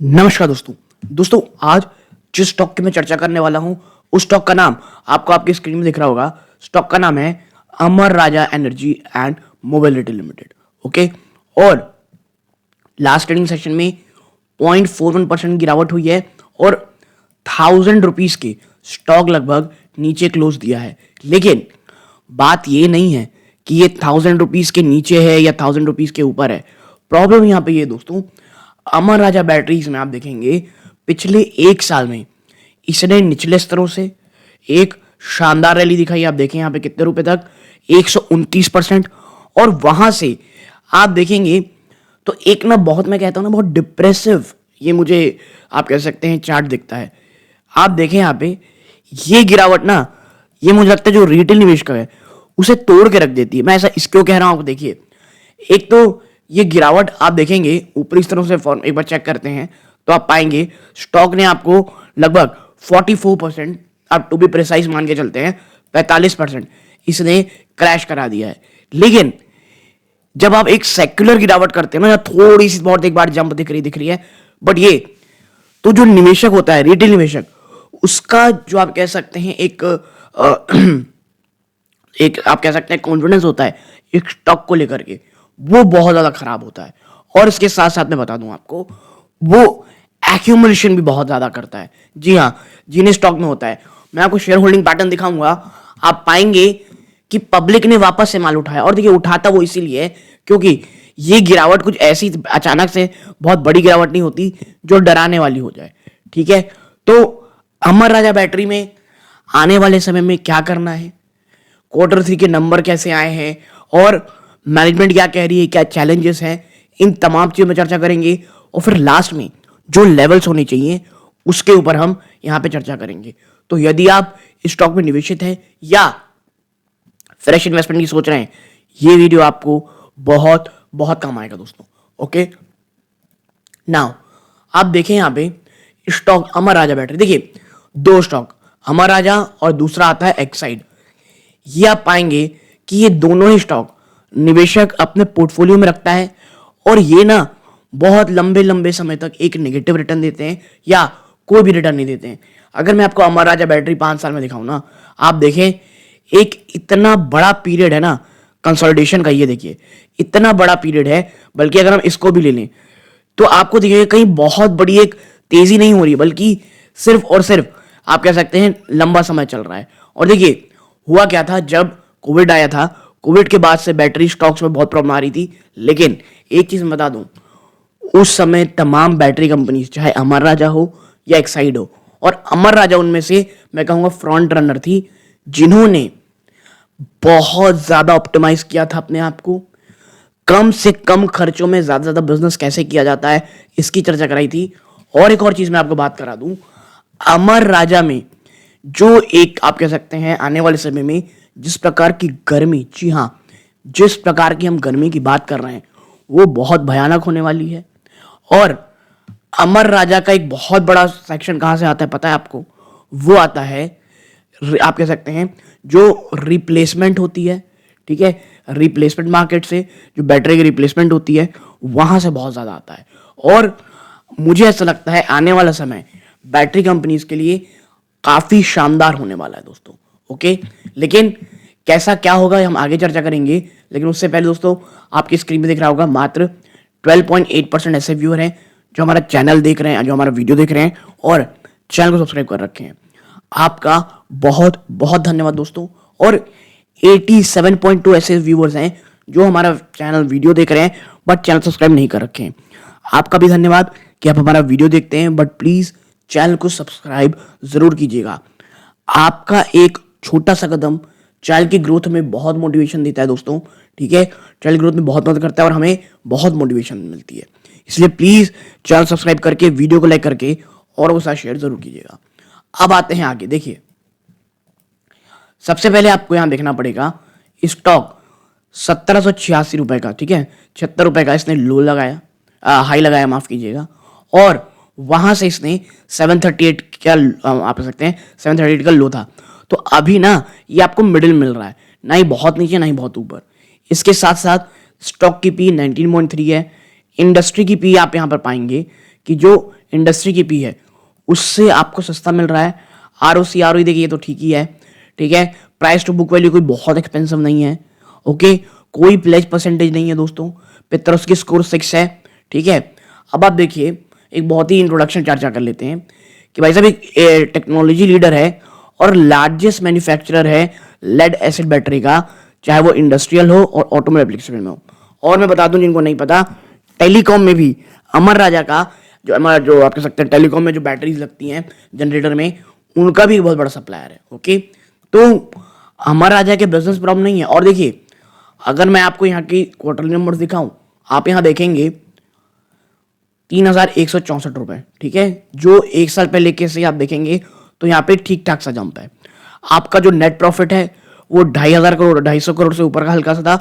नमस्कार दोस्तों आज जिस स्टॉक की मैं चर्चा करने वाला हूं उस स्टॉक का नाम आपको आपकी स्क्रीन में दिख रहा होगा। स्टॉक का नाम है Amara Raja energy and mobility limited. Okay, और लास्ट ट्रेडिंग सेशन में 0.41% गिरावट हुई है और 1000 रुपीज के स्टॉक लगभग नीचे क्लोज दिया है। लेकिन बात ये नहीं है कि ये 1000 रुपीज के नीचे है या 1000 रुपीज के ऊपर है। प्रॉब्लम यहां पे ये दोस्तों, अमर राजा बैटरीज में आप देखेंगे पिछले एक साल में इसने निचले स्तरों से एक शानदार रैली दिखाई। आप देखें यहाँ पे कितने रुपए तक, 129%। और वहां से आप देखेंगे तो एक ना बहुत, मैं कहता हूं ना, बहुत डिप्रेसिव ये मुझे आप कह सकते हैं चार्ट दिखता है। आप देखें यहाँ पे ये गिरावट ना, ये मुझे लगता है जो रिटेल निवेश का है उसे तोड़ के रख देती है। मैं ऐसा इसक्यों कह रहा हूं, देखिए एक तो ये गिरावट आप देखेंगे ऊपरी स्तरों से एक बार चेक करते हैं तो आप पाएंगे स्टॉक ने आपको लगभग 44%, आप टू बी प्रिसाइज मान के चलते हैं 45% इसने क्रैश करा दिया है। लेकिन जब आप एक सेक्युलर गिरावट करते हैं ना, थोड़ी सी बहुत एक बार जंप दिख रही है, बट ये तो जो निवेशक होता है, रिटेल निवेशक, उसका जो आप कह सकते हैं एक एक आप कह सकते हैं कॉन्फिडेंस होता है एक स्टॉक को लेकर के, वो बहुत ज्यादा खराब होता है। और इसके साथ साथ मैं बता दूं आपको, वो एक्यूमुलेशन भी बहुत ज्यादा करता है। जी हाँ, जिन्हें स्टॉक में होता है, मैं आपको शेयर होल्डिंग पैटर्न दिखाऊंगा, आप पाएंगे कि पब्लिक ने वापस से माल उठाया। और देखिए उठाता वो इसीलिए है क्योंकि ये गिरावट कुछ ऐसी अचानक से बहुत बड़ी गिरावट नहीं होती जो डराने वाली हो जाए। ठीक है, तो अमर राजा बैटरी में आने वाले समय में क्या करना है, Q3 के नंबर कैसे आए हैं और मैनेजमेंट क्या कह रही है, क्या चैलेंजेस हैं, इन तमाम चीजों में चर्चा करेंगे। और फिर लास्ट में जो लेवल्स होने चाहिए उसके ऊपर हम यहां पे चर्चा करेंगे। तो यदि आप इस स्टॉक में निवेशित हैं या फ्रेश इन्वेस्टमेंट की सोच रहे हैं, ये वीडियो आपको बहुत बहुत काम आएगा दोस्तों। ओके, नाउ आप देखें यहां पे स्टॉक अमर राजा बैटरी, देखिए दो स्टॉक, अमर राजा और दूसरा आता है एक्साइड। ये आप पाएंगे कि ये दोनों ही स्टॉक निवेशक अपने पोर्टफोलियो में रखता है और ये ना बहुत लंबे लंबे समय तक एक नेगेटिव रिटर्न देते हैं या कोई भी रिटर्न नहीं देते हैं। अगर मैं आपको अमर राजा बैटरी 5 साल में दिखाऊं ना, आप देखें एक इतना बड़ा पीरियड है ना कंसोलिडेशन का, ये देखिए इतना बड़ा पीरियड है। बल्कि अगर हम इसको भी ले लें तो आपको दिखेगा कहीं बहुत बड़ी एक तेजी नहीं हो रही, बल्कि सिर्फ और सिर्फ आप कह सकते हैं लंबा समय चल रहा है। और देखिए हुआ क्या था, जब कोविड आया था, कोविड के बाद से बैटरी स्टॉक्स में बहुत प्रॉब्लम आ रही थी। लेकिन एक चीज मैं बता दूं, उस समय तमाम बैटरी कंपनी चाहे अमर राजा हो या एक्साइड हो, और अमर राजा उनमें से मैं कहूंगा फ्रंट रनर थी, जिन्होंने बहुत ज्यादा ऑप्टिमाइज किया था अपने आप को, कम से कम खर्चों में ज्यादा ज्यादा बिजनेस कैसे किया जाता है इसकी चर्चा कराई थी। और एक और चीज मैं आपको बात करा दूं, अमर राजा में जो एक आप कह सकते हैं आने वाले समय में जिस प्रकार की गर्मी, जी हां जिस प्रकार की हम गर्मी की बात कर रहे हैं वो बहुत भयानक होने वाली है। और अमर राजा का एक बहुत बड़ा सेक्शन कहां से आता है पता है आपको, वो आता है आप कह सकते हैं जो रिप्लेसमेंट होती है। ठीक है, रिप्लेसमेंट मार्केट से जो बैटरी की रिप्लेसमेंट होती है वहां से बहुत ज्यादा आता है। और मुझे ऐसा लगता है आने वाला समय बैटरी कंपनीज के लिए काफी शानदार होने वाला है दोस्तों। ओके, लेकिन कैसा क्या होगा हम आगे चर्चा करेंगे। लेकिन उससे पहले दोस्तों आपकी स्क्रीन में दिख रहा होगा मात्र 12.8% ऐसे व्यूअर हैं जो हमारा चैनल देख रहे हैं, जो हमारा वीडियो देख रहे हैं और चैनल को सब्सक्राइब कर रखे हैं। आपका बहुत बहुत धन्यवाद दोस्तों। और 87.2 ऐसे व्यूअर्स हैं जो हमारा चैनल वीडियो देख रहे हैं बट चैनल सब्सक्राइब नहीं कर रखे हैं। आपका भी धन्यवाद कि आप हमारा वीडियो देखते हैं बट प्लीज चैनल को सब्सक्राइब जरूर कीजिएगा। आपका एक छोटा सा कदम चैनल की ग्रोथ में बहुत मोटिवेशन देता है दोस्तों। ठीक है, चैनल ग्रोथ में बहुत मदद करता है और हमें बहुत मोटिवेशन मिलती है। इसलिए प्लीज चैनल सब्सक्राइब करके, वीडियो को लाइक करके और वो साथ शेयर जरूर कीजिएगा। अब आते हैं आगे, देखिए सबसे पहले आपको यहां देखना पड़ेगा स्टॉक 1786 रुपए का, ठीक है 76 रुपए का इसने लो लगाया, हाई लगाया माफ कीजिएगा। और वहां से इसने 738 का आप कह सकते हैं 738 का लो था। तो अभी ना ये आपको मिडिल मिल रहा है, ना ही बहुत नीचे ना ही बहुत ऊपर। इसके साथ साथ स्टॉक की पी 19.3 है, इंडस्ट्री की पी आप यहां पर पाएंगे कि जो इंडस्ट्री की पी है उससे आपको सस्ता मिल रहा है। आरओसी आरओई देखिए तो ठीक ही है, ठीक है। प्राइस टू बुक वैल्यू कोई बहुत एक्सपेंसिव नहीं है, ओके। कोई प्लेज परसेंटेज नहीं है दोस्तों। पेट्रोस की स्कोर 6 है, ठीक है। अब आप देखिए एक बहुत ही इंट्रोडक्शन चर्चा कर लेते हैं कि भाई साहब एक टेक्नोलॉजी लीडर है और लार्जेस्ट मैन्युफैक्चरर है लेड एसिड बैटरी का, चाहे वो इंडस्ट्रियल हो और ऑटोमोबाइल एप्लीकेशन में हो। और मैं बता दूं जिनको नहीं पता, टेलीकॉम में भी अमर राजा का जो हमारा जो आप कह सकते हैं टेलीकॉम में जो बैटरीज लगती हैं जनरेटर में, उनका भी बहुत बड़ा सप्लायर है, ओके। तो अमर राजा के बिजनेस प्रॉब्लम नहीं है। और देखिए अगर मैं आपको यहाँ की क्वार्टरली नंबर दिखाऊं, आप यहाँ देखेंगे 3,164 रुपए, ठीक है। जो एक साल पहले के से आप देखेंगे तो यहाँ पे ठीक ठाक सा जंप है। आपका जो नेट प्रॉफिट है वो 2,500 करोड़ 250 करोड़ से ऊपर का हल्का सा था,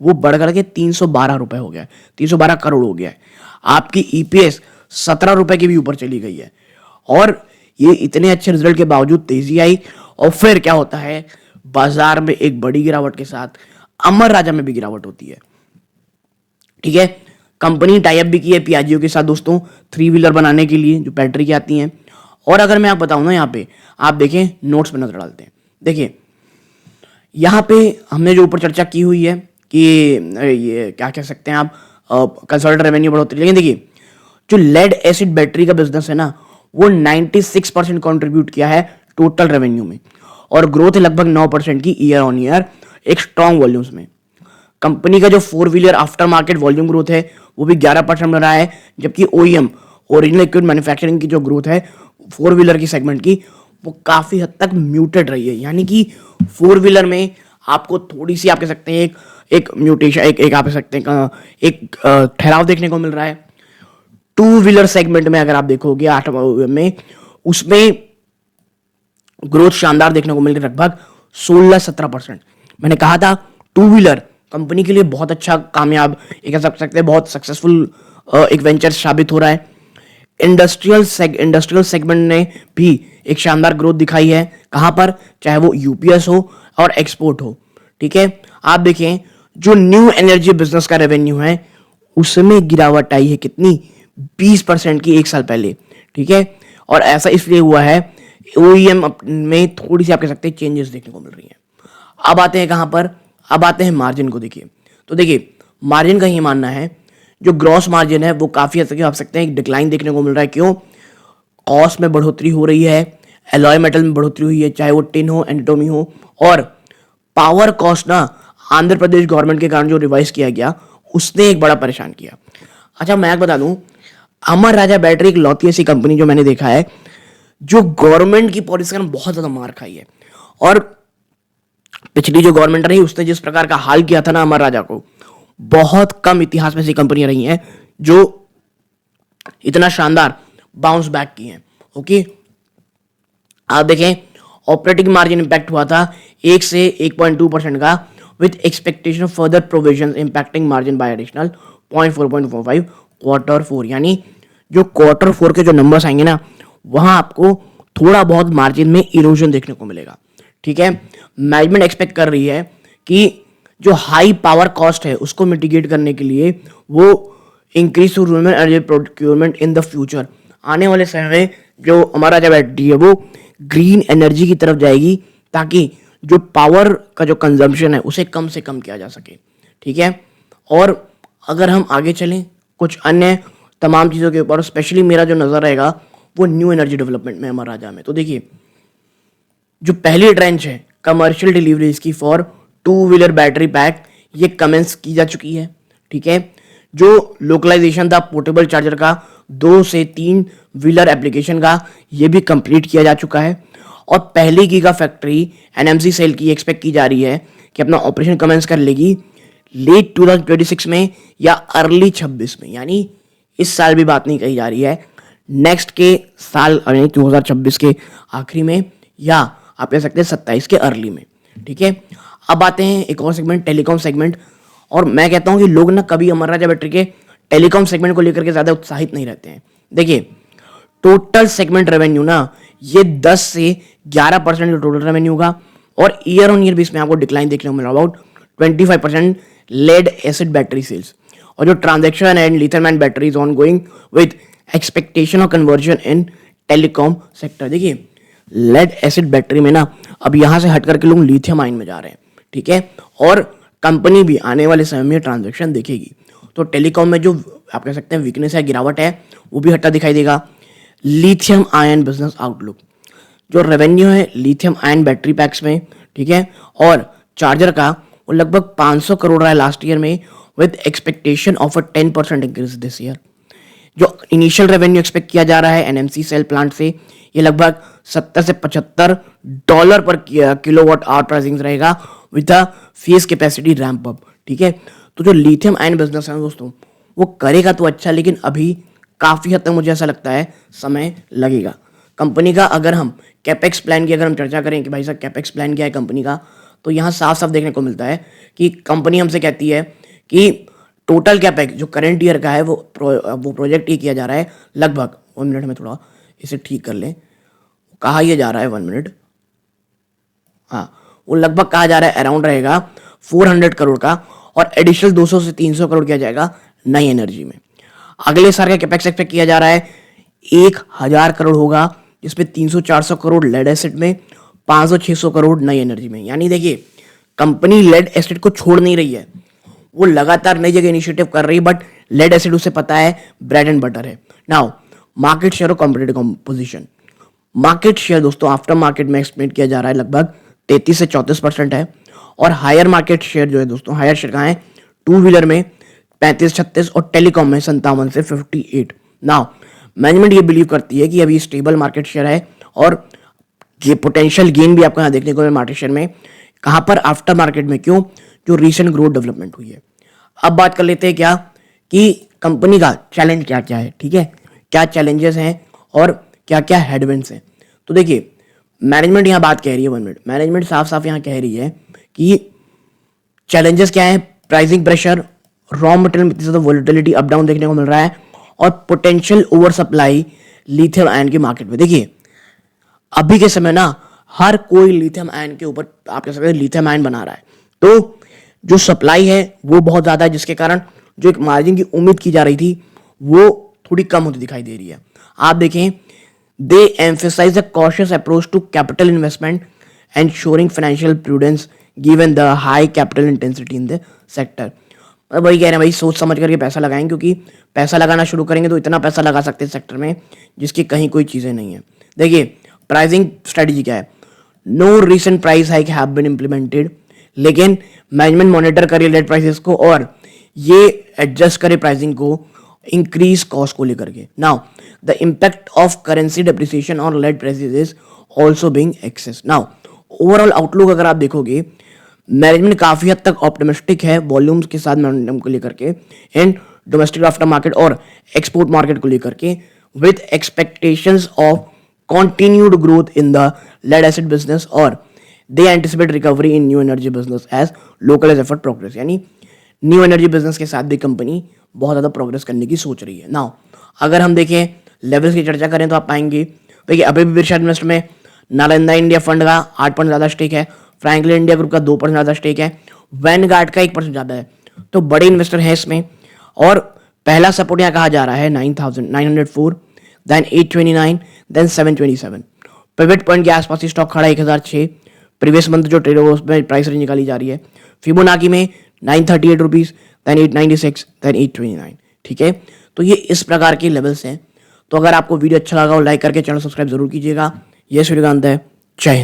वो बढ़ करके 312 रुपए हो गया है, 312 करोड़ हो गया है। आपकी ईपीएस 17 रुपए के भी ऊपर चली गई है। और ये इतने अच्छे रिजल्ट के बावजूद तेजी आई, और फिर क्या होता है, बाजार में एक बड़ी गिरावट के साथ अमर राजा में भी गिरावट होती है, ठीक है। कंपनी टाई अप भी की है पियाजियो के साथ दोस्तों, 3 व्हीलर बनाने के लिए जो बैटरी की आती हैं। और अगर मैं आप बताऊं ना, यहाँ पे आप देखें नोट्स पे नजर डालते हैं, देखिए यहाँ पे हमने जो ऊपर चर्चा की हुई है कि ये क्या कह सकते हैं आप, कंसल्टेंट रेवेन्यू बढ़ोतरी, लेकिन देखिए जो लेड एसिड बैटरी का बिजनेस है ना, वो 96% कॉन्ट्रीब्यूट किया है टोटल रेवेन्यू में, और ग्रोथ है लगभग 9% की ईयर ऑन ईयर, एक स्ट्रॉन्ग वॉल्यूम्स में। कंपनी का जो 4 wheeler after market volume growth है वो भी 11% में रहा है, जबकि ओईएम ओरिजिनल इक्विपमेंट मैन्युफैक्चरिंग की जो ग्रोथ है 4 व्हीलर की सेगमेंट की, वो काफी हद तक म्यूटेड रही है। यानी कि 4 व्हीलर में आपको थोड़ी सी आप कह सकते हैं एक म्यूटेशन, एक आप कह सकते हैं एक ठहराव देखने को मिल रहा है। 2 व्हीलर सेगमेंट में अगर आप देखोगे 8 में, उसमें ग्रोथ शानदार देखने को मिल रही है, लगभग 16-17%। मैंने कहा था 2 व्हीलर कंपनी के लिए बहुत अच्छा कामयाब, एक कह सकते हैं बहुत सक्सेसफुल एक वेंचर साबित हो रहा है। इंडस्ट्रियल सेगमेंट ने भी एक शानदार ग्रोथ दिखाई है, कहां पर, चाहे वो यूपीएस हो और एक्सपोर्ट हो, ठीक है। आप देखें जो न्यू एनर्जी बिजनेस का रेवेन्यू है उसमें गिरावट आई है कितनी, 20% की एक साल पहले, ठीक है। और ऐसा इसलिए हुआ है ओईएम में थोड़ी सी आप कह सकते हैं चेंजेस देखने को मिल रही है। अब आते हैं कहां पर, अब आते हैं मार्जिन को। देखिए तो देखिए मार्जिन का ही मानना है जो ग्रॉस मार्जिन है वो काफी हद तक आप सकते हैं एक डिक्लाइन देखने को मिल रहा है। क्यों, कॉस्ट में बढ़ोतरी हो रही है, एलॉय मेटल में बढ़ोतरी हुई है, चाहे वो टिन हो, एंटीटोमी हो, और पावर कॉस्ट ना आंध्र प्रदेश गवर्नमेंट के कारण जो रिवाइज किया गया उसने एक बड़ा परेशान किया। अच्छा मैं आपको बता दूं, अमर राजा बैटरी एक लौती ऐसी कंपनी जो मैंने देखा है जो गवर्नमेंट की पॉलिसी का बहुत ज्यादा मार खाई है। और पिछली जो गवर्नमेंट रही उसने जिस प्रकार का हाल किया था ना अमर राजा को, बहुत कम इतिहास में ऐसी कंपनियां रही हैं जो इतना शानदार बाउंस बैक की हैं, ओके। आप देखें ऑपरेटिंग मार्जिन इंपैक्ट हुआ था 1 से 1.2% का, with expectation of further provisions impacting margin bye additional 0.445 Q4। यानी जो Q4 के जो नंबर्स आएंगे ना, वहां आपको थोड़ा बहुत मार्जिन में इरोजन देखने को मिलेगा, ठीक है। मैनेजमेंट एक्सपेक्ट कर रही है कि जो हाई पावर कॉस्ट है उसको मिटिगेट करने के लिए वो increase to rural energy procurement in the future, आने वाले समय में जो हमारा जब बैटरी है वो ग्रीन एनर्जी की तरफ जाएगी, ताकि जो पावर का जो कंजम्पशन है उसे कम से कम किया जा सके, ठीक है। और अगर हम आगे चलें कुछ अन्य तमाम चीज़ों के ऊपर, स्पेशली मेरा जो नज़र रहेगा वो न्यू एनर्जी डेवलपमेंट में अमर राजा में। तो देखिए जो पहली ट्रेंच है कमर्शियल डिलीवरीज की फॉर 2 व्हीलर बैटरी पैक, ये कमेंस की जा चुकी है, ठीक है। जो लोकलाइजेशन था पोर्टेबल चार्जर का 2 से 3 व्हीलर एप्लीकेशन का, ये भी कंप्लीट किया जा चुका है। और पहली गीगा फैक्ट्री एनएमसी सेल की एक्सपेक्ट की जा रही है कि अपना ऑपरेशन कमेंस कर लेगी लेट 2026 में या अर्ली 26 में, यानी इस साल भी बात नहीं कही जा रही है, नेक्स्ट के साल यानी 2026 के आखिरी में, या आप कह सकते हैं 27 के अर्ली में, ठीक है। अब आते हैं एक और सेगमेंट, टेलीकॉम सेगमेंट। और मैं कहता हूं कि लोग ना कभी अमर राजा बैटरी के टेलीकॉम सेगमेंट को लेकर के ज्यादा उत्साहित नहीं रहते हैं। देखिए टोटल सेगमेंट रेवेन्यू ना ये 10 से 11% टोटल रेवेन्यू होगा, और ईयर ऑन ईयर भी इसमें आपको डिक्लाइन देखने को मिल रहा है, about 25% lead acid battery sales. और जो transaction and lithium ion batteries ongoing with expectation और कन्वर्जन इन टेलीकॉम सेक्टर। देखिए लेड एसिड बैटरी में ना अब यहाँ से हट करके लोग लिथियम आयन में जा रहे हैं, ठीक है, और कंपनी भी आने वाले समय में ट्रांजेक्शन देखेगी। तो टेलीकॉम में जो आप कह सकते हैं वीकनेस है, गिरावट है, वो भी हटता दिखाई देगा। लिथियम आयन बिजनेस आउटलुक, जो रेवेन्यू है लिथियम आयन बैटरी पैक्स में, ठीक है, और चार्जर का, वो लगभग 500 करोड़ रहा है लास्ट ईयर में, with expectation of a 10% increase this year. जो इनिशियल रेवेन्यू एक्सपेक्ट किया जा रहा है एनएमसी सेल प्लांट से, ये लगभग 70 से $75 पर किलोवाट आवर प्राइसिंग रहेगा with a face capacity ramp up, ठीक है। तो जो लिथियम आयन बिजनेस है दोस्तों, वो करेगा तो अच्छा, लेकिन अभी काफ़ी हद तक मुझे ऐसा लगता है समय लगेगा कंपनी का। अगर हम कैपेक्स प्लान की अगर हम चर्चा करें कि भाई साहब कैपेक्स प्लान क्या है कंपनी का, तो यहाँ साफ साफ देखने को मिलता है कि कंपनी हमसे कहती है कि टोटल कैपेक्स जो करंट ईयर का है वो प्रोजेक्ट ये किया जा रहा है लगभग 1 मिनट में थोड़ा इसे ठीक कर लें, कहा यह जा रहा है 1 मिनट, हाँ, वो लगभग कहा जा रहा है अराउंड रहेगा 400 करोड़ का, और एडिशनल 200 से 300 करोड़ किया जाएगा नई एनर्जी में। अगले साल का कैपेक्स एक्सपेक्ट किया जा रहा है 1000 करोड़ होगा, जिसमें 300-400 करोड़ लेड एसिड में, 500-600 करोड़ नई एनर्जी में। यानी देखिए कंपनी लेड एसिड को छोड़ नहीं रही है, वो लगातार नई जगह इनिशिएटिव कर रही है, बट लेड एसिड उसे पता है ब्रेड एंड बटर है। नाउ मार्केट शेयर और कॉम्पिटेटिव कंपोजिशन। मार्केट शेयर दोस्तों आफ्टर मार्केट में एस्टिमेट किया जा रहा है लगभग 33 से 34% है, और हायर मार्केट शेयर जो है दोस्तों, हायर शेयर कहाँ है, टू व्हीलर में 35-36 और टेलीकॉम में 57 से 58। नाउ मैनेजमेंट ये बिलीव करती है कि अभी स्टेबल मार्केट शेयर है, और ये पोटेंशियल गेन भी आपको यहाँ देखने को मिले मार्केट शेयर में, कहाँ पर, आफ्टर मार्केट में। क्यों? जो रिसेंट ग्रोथ डेवलपमेंट हुई है। अब बात कर लेते हैं क्या कि कंपनी का चैलेंज क्या क्या है, ठीक है, क्या चैलेंजेस हैं और क्या क्या हेडविंड्स हैं। तो देखिए मैनेजमेंट यहाँ बात कह रही है, 1 मिनट, मैनेजमेंट साफ साफ यहाँ कह रही है कि चैलेंजेस क्या है, प्राइसिंग प्रेशर, रॉ मटेरियल में वोलेटिलिटी अप डाउन देखने को मिल रहा है, और potential over supply lithium ion के मार्केट में। देखिए अभी के समय ना हर कोई लिथियम आयन के ऊपर आप कह सकते हैं लिथियम आयन बना रहा है, तो जो सप्लाई है वो बहुत ज़्यादा है, जिसके कारण जो एक मार्जिन की उम्मीद की जा रही थी वो थोड़ी कम होती दिखाई दे रही है। आप देखें, they emphasise a cautious approach to capital investment ensuring financial prudence given the high capital intensity in the sector. वही कह रहे हैं भाई, सोच समझ करके पैसा लगाएंगे, क्योंकि पैसा लगाना शुरू करेंगे तो इतना पैसा लगा सकते हैं सेक्टर में जिसकी कहीं कोई चीज़ें नहीं है। देखिए प्राइसिंग स्ट्रेटजी क्या है, no recent price hike have been implemented, लेकिन मैनेजमेंट मॉनिटर करे लेड प्राइसेस को और ये एडजस्ट करे प्राइसिंग को इंक्रीज कॉस्ट को लेकर के। Now the impact of currency depreciation और lead prices is also being एक्सेस। नाउ ओवरऑल आउटलुक अगर आप देखोगे, मैनेजमेंट काफी हद तक ऑप्टिमिस्टिक है वॉल्यूम्स के साथ मोमेंटम को लेकर के, एंड डोमेस्टिक आफ्टर मार्केट और एक्सपोर्ट मार्केट को लेकर के, with expectations of continued growth in the lead acid business, और they anticipate recovery in new energy business as local as effort progress। यानी न्यू एनर्जी बिजनेस के साथ भी company बहुत ज़्यादा प्रोग्रेस करने की सोच रही है। नाउ अगर हम देखें लेवल्स की चर्चा करें तो आप पाएंगे देखिए अभी भी बिरसा इन्वेस्ट में नालंदा इंडिया फंड का 8% ज़्यादा स्टेक है, फ्रैंकलिन इंडिया ग्रुप का 2% ज़्यादा स्टेक है, वैनगार्ड का 1% ज़्यादा है, तो बड़े इन्वेस्टर हैं इसमें। और पहला सपोर्ट यहाँ कहा जा रहा है 9,904, देन 829, देन 727। पिवट पॉइंट के आसपास ही स्टॉक खड़ा है 1006। प्रीवियस मंथ जो ट्रेड हुआ उसमें प्राइस रेंज निकाली जा रही है फिबोनाकी में 938 रुपीज, देन 896, देन 829। ठीक है, तो ये इस प्रकार के लेवल्स हैं। तो अगर आपको वीडियो अच्छा लगा हो लाइक करके चैनल सब्सक्राइब जरूर कीजिएगा। ये सूर्यकांत है, जय हिंद।